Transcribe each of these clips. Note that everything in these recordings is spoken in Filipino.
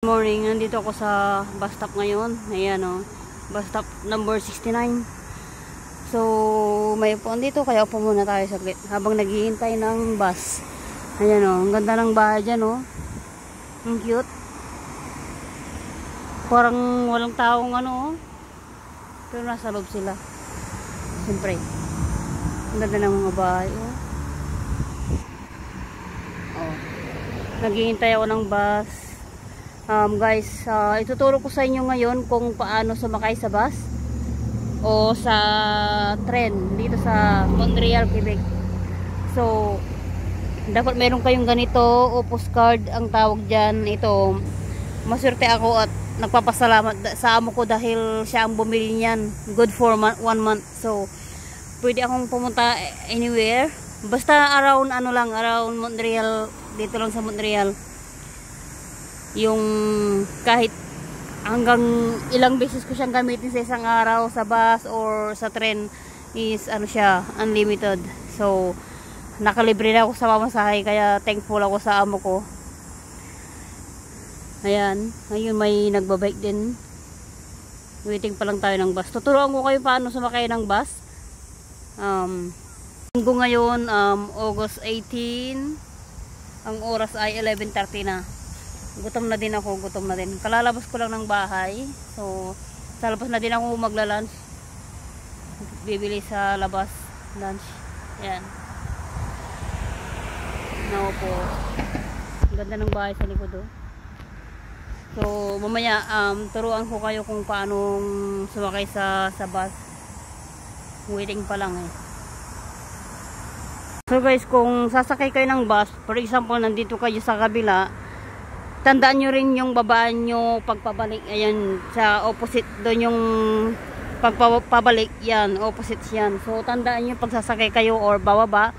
Morning, nandito ako sa bus stop ngayon. Ayan o, bus stop number 69. So, may upuan dito, kaya upo muna tayo saglit habang naghihintay ng bus. Ayan o, ang ganda ng bahay dyan o. Ang cute. Parang walang taong ano o. Pero nasa loob sila. Siyempre. Ang ganda ng mga bahay o. Naghihintay ako ng bus. Guys, ituturo ko sa inyo ngayon kung paano sumakay sa bus o sa tren dito sa Montreal, Quebec. So, dapat meron kayong ganito o postcard ang tawag dyan. Ito, maswerte ako at nagpapasalamat sa amo ko dahil siya ang bumili niyan. Good for 1 month. So, pwede akong pumunta anywhere. Basta around ano lang, around Montreal, dito lang sa Montreal. Yung kahit hanggang ilang beses ko siyang gamitin sa isang araw sa bus or sa tren is ano siya, unlimited. So nakalibre na ako sa pamasahe, kaya thankful ako sa amo ko. Ayan, ngayon may nagbabike din. Waiting pa lang tayo ng bus. Tuturuan ko kayo paano sumakay ng bus. Linggo ngayon, August 18. Ang oras ay 11:30 na. Gutom na din ako, gutom na din. Kalalabas ko lang ng bahay. So, sa labas na din ako magla-lunch. Bibili sa labas, lunch. Ayan. Now po. Ganda ng bahay sa likod oh. So, mamaya, turuan ko kayo kung paano sumakay sa bus. Waiting pa lang eh. So guys, kung sasakay kayo ng bus, for example, nandito kayo sa kabila, tandaan nyo rin yung babaan nyo pagpabalik. Ayan, sa opposite doon yung pagpabalik. Yan, opposite yan. So, tandaan nyo pag sasakay kayo or bababa,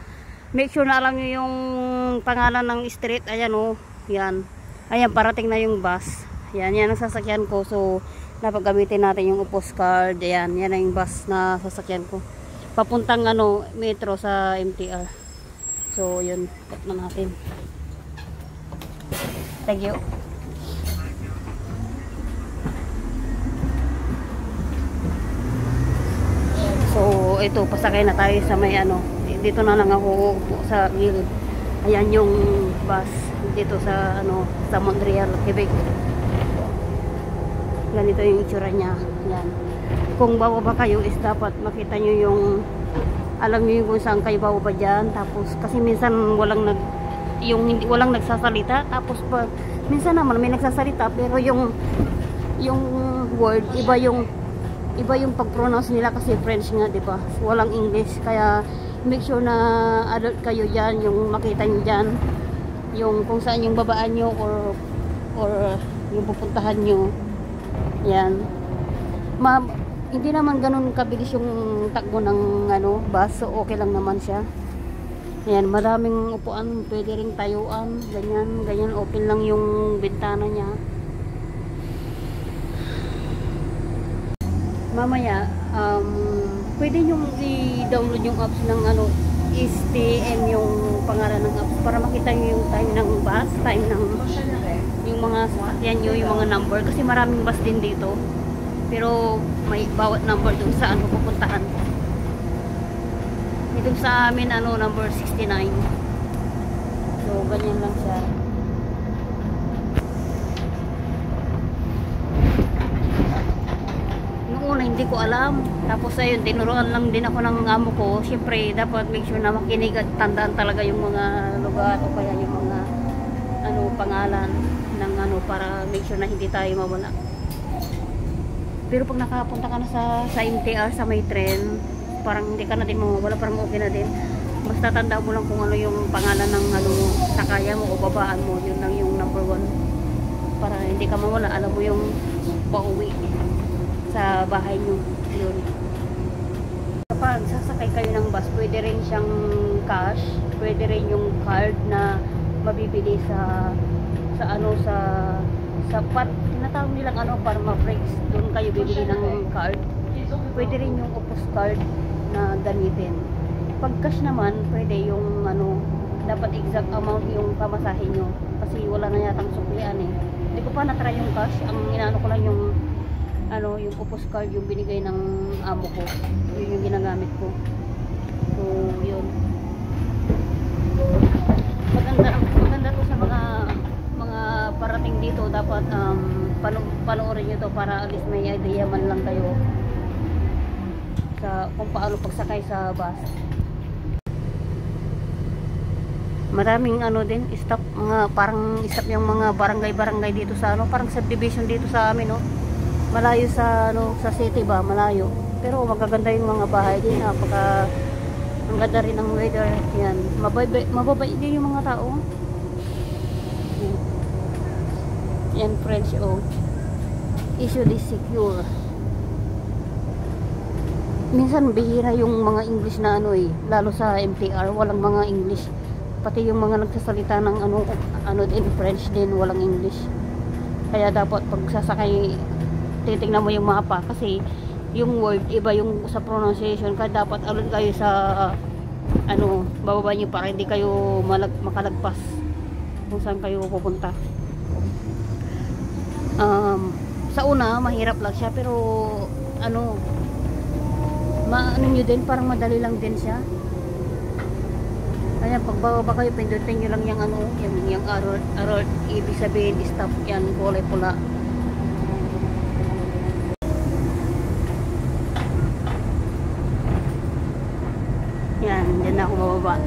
make sure na alam nyo yung pangalan ng street. Ayan o, yan. Ayan, parating na yung bus. Yan, yan ang sasakyan ko. So, dapat gamitin natin yung postcard. Ayan, yan ang bus na sasakyan ko. Papuntang ano, metro sa MTR. So, yun. Cut na natin. Thank you. So, ito, pasakay na tayo sa may ano. Dito na lang ako sa gilid. Ayan yung bus dito sa ano, sa Montreal, Quebec. Ganito yung itsura niya. Yan. Kung bababa kayo is dapat makita nyo yung, alam nyo yung kung saan kayo bababa dyan. Tapos, kasi minsan walang walang nagsasalita, tapos pag minsan naman may nagsasalita pero yung word iba yung pag-pronounce nila kasi French nga, di ba? Walang English, kaya make sure na adult kayo diyan, yung makita niyo diyan yung kung saan yung babaan niyo or yung pupuntahan niyo. Yan. Hindi naman ganun kabilis yung takbo ng ano bus, so okay lang naman siya. Ayan, maraming upuan, pwede ring tayuan, ganyan, open lang yung bintana niya. Mamaya, pwede nyo i-download yung apps ng ano, STM yung pangalan ng apps para makita nyo yung time ng bus, time ng yung mga sasakyan nyo, yung mga number, kasi maraming bus din dito. Pero may bawat number dun saan pupuntahan. Ito sa amin ano, number 69. So ganyan lang siya. Noong una hindi ko alam. Tapos ayun, tinuruan lang din ako ng amo ko. Siyempre dapat make sure na makinig at tandaan talaga yung mga lugar o kaya yung mga ano, pangalan ng ano, para make sure na hindi tayo mawala. Pero pag nakapunta ka na sa MTR, sa may tren, parang hindi ka na din mawawala, parang okay na din. Basta tandaan mo lang kung ano yung pangalan ng ano, sakaya mo o babaan mo, yun lang yung number 1 para hindi ka mawala, alam mo yung pauwi sa bahay nyo. Yun. Kapag sasakay kayo ng bus, pwede rin siyang cash, pwede rin yung card na mabibili sa ano, sa pat, tinatawag nilang ano, para ma-breaks, doon kayo bibili ng card. Pwede rin yung postcard na gamitin. Pag cash naman, pwede yung ano, dapat exact amount yung pamasahe nyo kasi wala na yatang suklian eh. Hindi ko pa na-try yung cash. Ang inaano ko lang yung yung Opus card yung binigay ng amo ko. Yun yung ginagamit ko. So, yun. Maganda to sa mga parating dito. Dapat panoorin nyo to para at least may idea man lang kayo sa kung paano pagsakay sa bus. Maraming din stop, parang stop yung mga barangay dito sa parang subdivision dito sa amin, no. Malayo sa sa city ba, malayo. Pero magaganda yung mga bahay din, napaka ang ganda rin ng weather. Yan, mababait din yung mga tao. Yan, French easily secure. Minsan bihira yung mga English na lalo sa MTR, walang mga English. Pati yung mga nagsasalita ng din French din, walang English. Kaya dapat pag sasakay, titingnan mo yung mapa kasi yung word iba yung sa pronunciation. Kaya dapat alert kayo sa bababa nyo para hindi kayo makalagpas kung saan kayo pupunta. Sa una mahirap lang siya, pero nyo din, parang madali lang din siya. Kaya pagbaba kayo, pindutin nyo lang yung arrow, ibig sabihin stop, yan, kulay pula. Yan, dyan na ako bababa.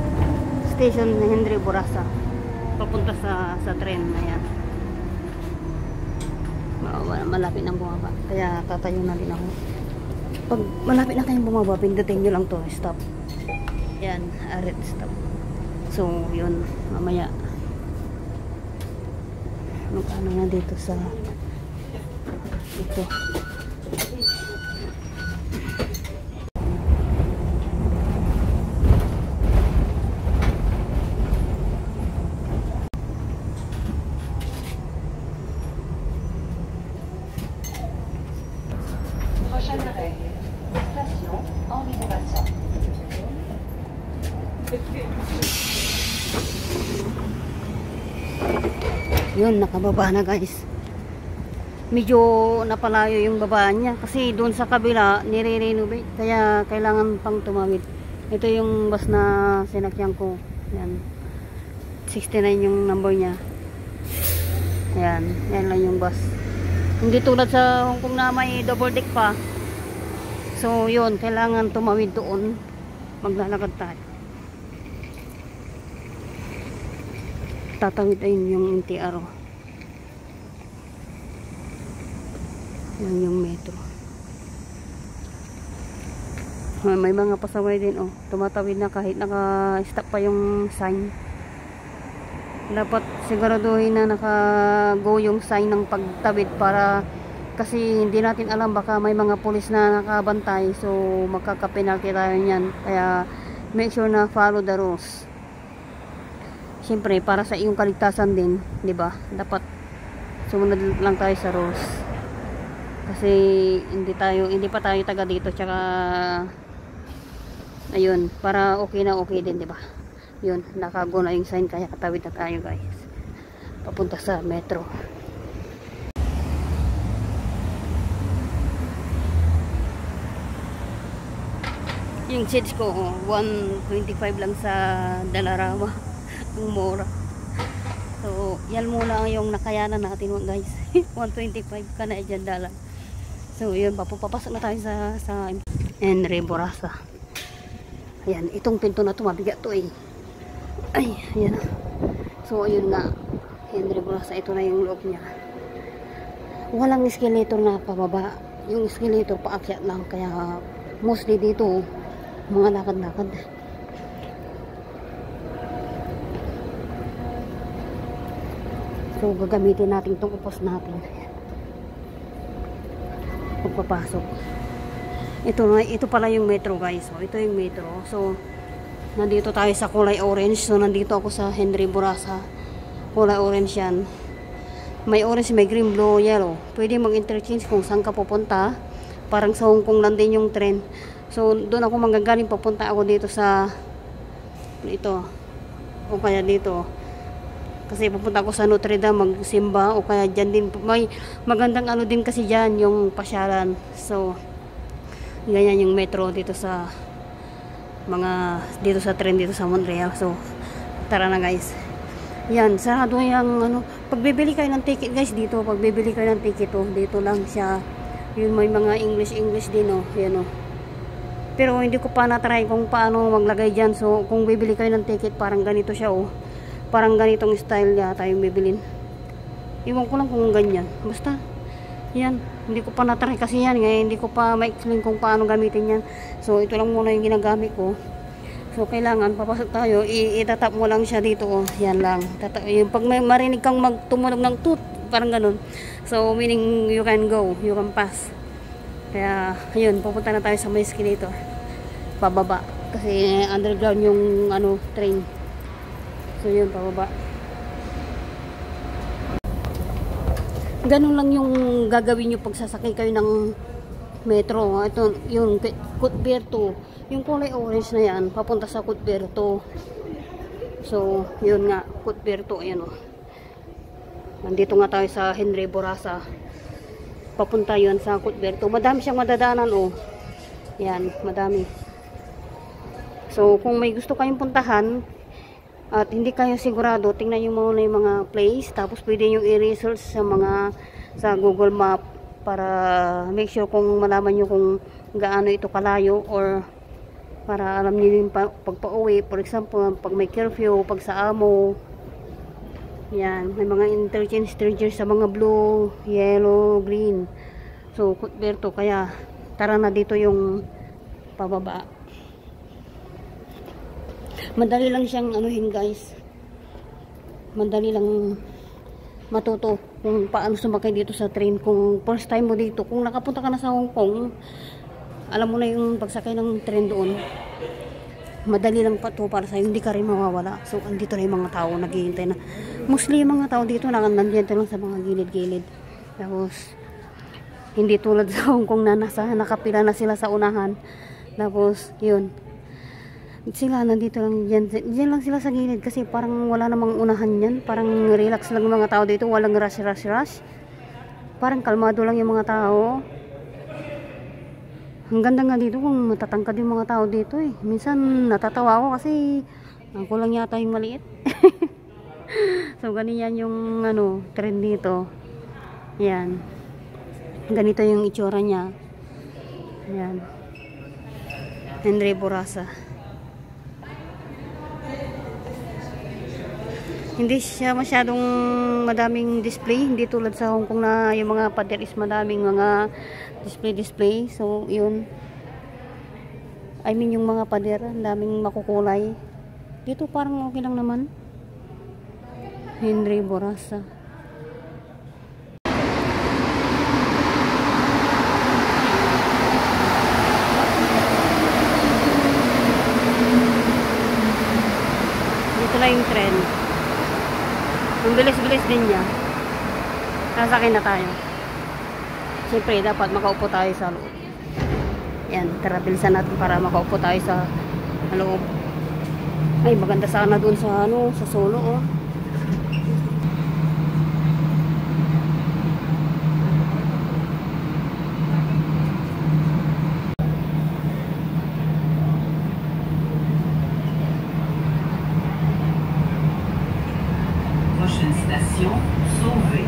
Station Henry Borasa, papunta sa tren. Ayan, malapit nang bumaba, kaya tatayo na din ako. Pag malapit na kayong bumaba, pindutin nyo lang to, stop. Yan, arit, stop. So, yun, mamaya ano na dito sa ito. Yun, nakababa na guys. Medyo napalayo yung babaan niya kasi doon sa kabila nire-renovate, kaya kailangan pang tumawid. Ito yung bus na sinakyan ko. Yan, 69 yung number niya. Yan, yan lang yung bus. Hindi tulad sa Hong Kong na may double deck pa. So yun, kailangan tumawid doon. Maglalakad tayo. Tatawid ayun yung MTR. Yan yung metro. May mga pasaway din, tumatawid na kahit naka-stop pa yung sign. Dapat siguraduhin na naka-go yung sign ng pagtawid, para kasi hindi natin alam, baka may mga pulis na nakabantay, so magkaka-penalty tayo niyan. Kaya make sure na follow the rules. Siyempre, para sa iyong kaligtasan din, 'di ba? Dapat sumunod lang tayo sa rules. Kasi hindi pa tayo taga dito, tsaka ayun, para okay na okay din, 'di ba? 'Yun, nakago na yung sign, kaya katawid na tayo, guys. Papunta sa metro. Yung seats ko, 125 lang sa Dalarama. Ang mura. So, yan muna yung nakayanan natin, guys. 125 Canadian dollar. So, yun, papapasok na tayo sa Henry Borasa. Ayan, itong pinto na ito, mabigat to eh. Ay, ayan. So, ayun nga, Henry Borasa, ito na yung loob niya. Walang escalator na pababa. Yung escalator paakyat lang, kaya mostly dito, mga lakad-lakad. So, gagamitin natin itong upos natin pagpapasok. Ito pala yung metro, guys. So, ito yung metro. So, nandito tayo sa kulay orange. So, nandito ako sa Henry Borasa. Kulay orange yan. May orange, may green, blue, yellow. Pwede mag-interchange kung saan ka pupunta. Parang sa Hong Kong lang din yung tren. So, doon ako manggagaling. Papunta ako dito sa ito. O kaya dito. Kasi pupunta ako sa Notre Dame magsimba, o kaya dyan din, may magandang ano din kasi dyan, yung pasyalan. So, ganyan yung metro dito sa dito sa train dito sa Montreal. So, tara na guys. Yan, sarado yung ano, pagbibili kayo ng ticket guys dito, pagbibili kayo ng ticket, oh, dito lang siya. Yun, may mga English din, oh, yan, oh. Pero hindi ko pa na-try kung paano maglagay dyan. So, kung bibili kayo ng ticket, parang ganito siya, oh. Parang ganitong style yata yung bibilin. Iwan ko lang kung ganyan. Basta, yan. Hindi ko pa na-try kasi yan. Ngayon, hindi ko pa ma-explain kung paano gamitin yan. So, ito lang muna yung ginagamit ko. So, kailangan, papasok tayo, itatap mo lang siya dito, oh. Yan lang. Yung pag may marinig kang magtumunog ng toot, parang ganun. So, meaning, you can go. You can pass. Kaya, ayun, pupunta na tayo sa may escalator. Pababa. Kasi, underground yung, ano, train. So, yun, pababa. Ganun lang yung gagawin nyo pag sasakay kayo ng metro. Ito, yung Cuthberto. Yung kulay orange na yan, papunta sa Cuthberto. So, yun nga, Cuthberto, ayan o. Nandito nga tayo sa Henry Bourassa. Papunta yun sa Cuthberto. Madami siyang madadaanan, o. Yan, madami. So, kung may gusto kayong puntahan, at hindi kayo sigurado, tingnan nyo muna yung mga place, tapos pwede nyo i-research sa Google Map para make sure kung malaman nyo kung gaano ito kalayo, or para alam nyo yung pagpa-uwi. For example, pag may curfew, pag sa amo, yan, may mga interchange sa mga blue, yellow, green. So, Cuthberto, kaya tara na dito yung pababa. Madali lang siyang anuhin guys. Madali lang matuto kung paano sumakay dito sa train. Kung first time mo dito, kung nakapunta ka na sa Hong Kong, alam mo na yung pagsakay ng train doon. Madali lang pa to para sa'yo, hindi ka rin mawawala. So, andito na yung mga tao, naghihintay na. Mostly yung mga tao dito, nandiyan lang sa mga gilid-gilid. Tapos, hindi tulad sa Hong Kong na nakapila na sila sa unahan. Tapos, yun. Sila, nandito lang dyan lang sila sa gilid kasi parang wala namang unahan yan. Parang relax lang yung mga tao dito, walang rush. Parang kalmado lang yung mga tao. Ang ganda nga dito kung matatangkad yung mga tao dito eh. Minsan natatawa ako kasi ako lang yata yung maliit. So ganyan yung ano, trend dito. Yan. Ganito yung itsura niya. Yan. Henry Bourassa. Hindi siya masyadong madaming display, hindi tulad sa Hong Kong na yung mga pader is madaming mga display. So yun, I mean yung mga pader, daming makukulay. Dito parang okay lang naman. Henry Bourassa. Dito na yung trend. Ang bilis-bilis din niya. Sasakay na tayo. Siyempre, dapat makaupo tayo sa loob. Yan, tara, bilisan natin para makaupo tayo sa loob. Ay, maganda sana dun sa ano, sa solo, oh. Prochaine station, Sauvé.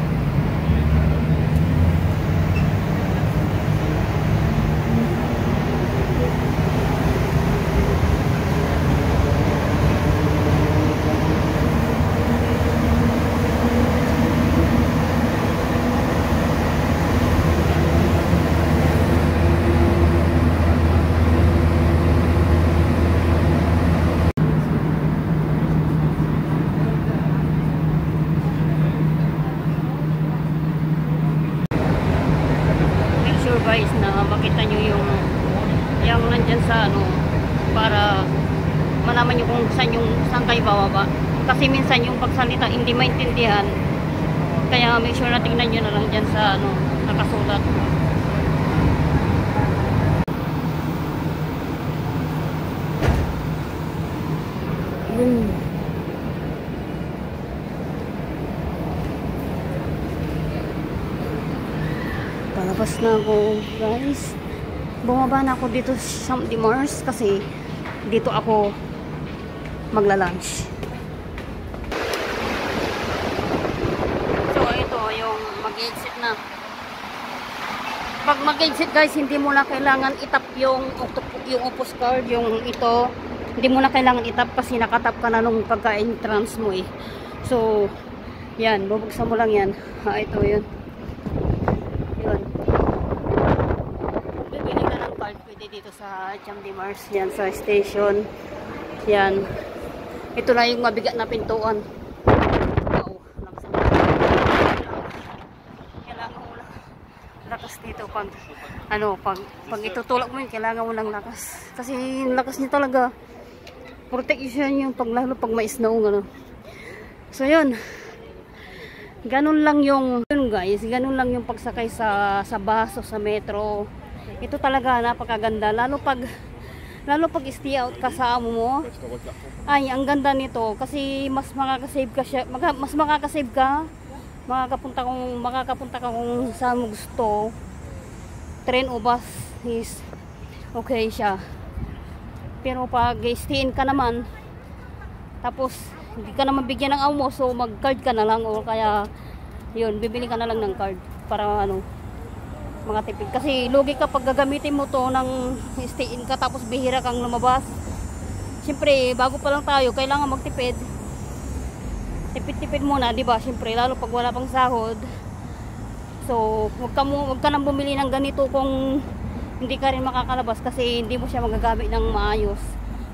Guys, na makita nyo yung nandyan sa ano, para malaman nyo kung saan kayo bababa. Kasi minsan yung pagsalita hindi maintindihan, kaya make sure na tingnan nyo na lang dyan sa ano, nakasulat. Lalabas na ako, guys. Bumaba na ako dito sa Champ de Mars kasi dito ako magla-lunch. So, ito yung mag-exit na. Pag mag-exit, guys, hindi mo na kailangan itap yung Opus card, yung ito. Hindi mo na kailangan itap kasi nakatap ka na nung pagka-entrance mo eh. So, yan, bubuksan mo lang yan. Ito yun. Yun. Bibili ka ng card, pwede dito sa Champ de Mars. Yan, sa station. Yan. Ito na yung mabigat na pintuan. Wow, lakas ang kailangan mo lang lakas dito pag pag itutulak mo yun, kailangan mo lang lakas. Kasi yung lakas niya talaga. Protection yung lalo pag may snow, gano'n. So, yun. Ganun lang yung, guys, ganun lang yung pagsakay sa bus o sa metro. Ito talaga, napakaganda. Lalo pag stay out ka sa amo mo. Ay, ang ganda nito. Kasi mas makakasave ka siya. Mas makakasave ka. Makakapunta ka kung saan mo gusto. Train o bus is okay siya. Pero pag stay-in ka naman, tapos hindi ka naman bigyan ng amo, so mag-card ka na lang o kaya yun, bibili ka na lang ng card para mga tipid. Kasi lugi ka pag gagamitin mo to ng stay-in ka tapos bihira kang lumabas. Siyempre, bago pa lang tayo, kailangan magtipid. Tipid-tipid muna, di ba? Siyempre, lalo pag wala pang sahod. So, wag ka nang bumili ng ganito kung hindi ka rin makakalabas kasi hindi mo siya magagamit ng maayos.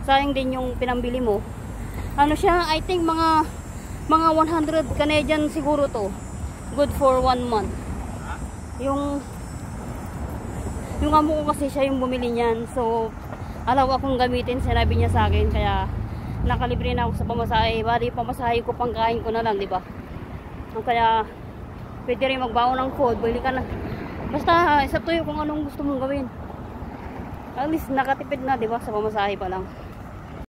Sayang din yung pinambili mo. Ano siya, I think mga 100 Canadian siguro to. Good for 1 month. Yung amo ko kasi siya yung bumili niyan. So, alaw akong gamitin, sinabi niya sa akin. Kaya, nakalibre na ako sa pamasahe. Bali, pamasahe ko, pangkain ko na lang, di ba? Kaya, pwede rin magbaon ng food. Bili ka na. Basta, isa to yung kung anong gusto mong gawin. At least, nakatipid na, di ba? Sa pamasahe pa lang.